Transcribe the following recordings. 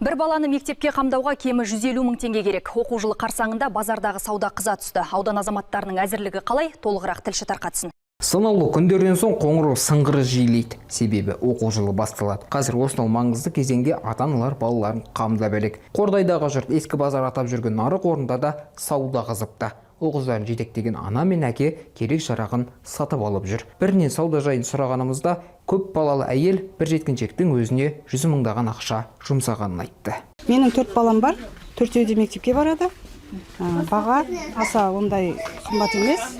Бір баланы мектепке қамдауға кемі 150 мың теңге керек. Оқу жылы қарсаңында базардағы сауда қыза түсті. Аудан азаматтарының әзірлігі қалай? Толығырақ тілші тарқатсын. Санаулы күндерден соң қоңырау сыңғыры жиілейді. Себебі оқу жылы басталады. Қазір осынау маңызды кезеңге ата-аналар балаларын қамдап әлек. Қордайдағы жұрт ескі базар атап жүрген нарық орнында да сауда қызыпты. Оғыздарын жетектеген ана мен әке керек жарағын сатып алып жүр. Бірінен сауда жайын сұрағанымызда көп балалы әйел бір жеткіншектің өзіне 100 мыңдаған ақша жұмсағанын айтты. Менің 4 балам бар, 4-еуі де мектепке барады. Баға аса ондай қымбат емес,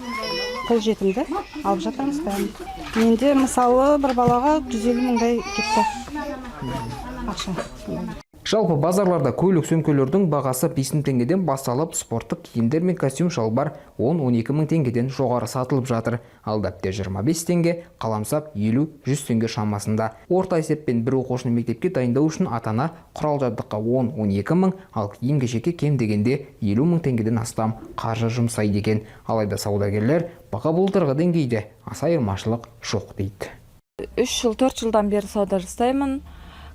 қолжетімді алып жатырмыз бәрін. Менде мысалы бір балаға 150 мыңдай кетті ақша. Жалпы базарларда көлік сөмкелердің бағасы 5 мың теңгеден басталып, спорттық киімдер мен костюм шалбар 10-12 мың теңгеден жоғары сатылып жатыр. Ал дәптер 25 теңге, қаламсап 50-100 теңге шамасында. Орта есеппен бір оқушыны мектепке дайындау үшін ата-ана құрал-жабдыққа 10-12 мың, ал киім-кешекке кем дегенде 50 мың теңгеден астам қаржы жұмсайды екен. Алайда саудагерлер баға былтырғы деңгейде аса айырмашылық жоқ дейді. 3 жыл, 4 жылдан бері сауда жасаймын.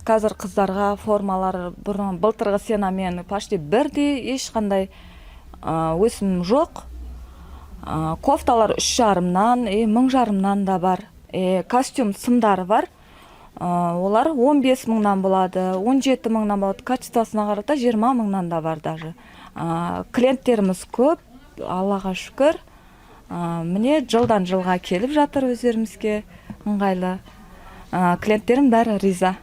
Қазір қыздарға формалар былтырғы сенамен почти бірдей, ешқандай өсім жоқ. Кофталар 3,5-нан, 1,5-нан да бар. Костюм сымдары бар. Олар 15 мыңнан болады, 17 мыңнан болады. Качествосына қарата 20 мыңнан да бар даже. Клиенттеріміз көп, Аллаға шүкір. Міне жылдан жылға келіп жатыр өздерімізге ыңғайлы. Клиенттерім бәрі риза.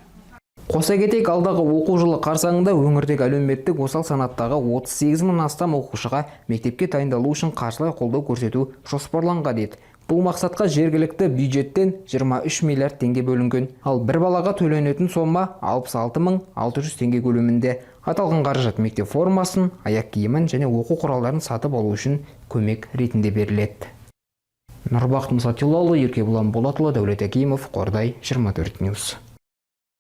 Қоса кетейік, алдағы оқу жылы қарсаңында өңірдегі әлеуметтік осал санаттағы 38 мың астам оқушыға мектепке дайындалу үшін қаржылай қолдау көрсету жоспарланған еді. Бұл мақсатқа жергілікті бюджеттен 23 миллиард теңге бөлінген. Ал бір балаға төленетін сома 66 мың 600 теңге көлемінде. Аталған қаражат мектеп формасын, аяқ киімін және оқу құралдарын сатып алу үшін көмек ретінде беріледі. Нұрбақыт Мұсатилалы, Еркебұлан Болатұлы, Дәулет Акимов, Қордай, 24 Ньюс.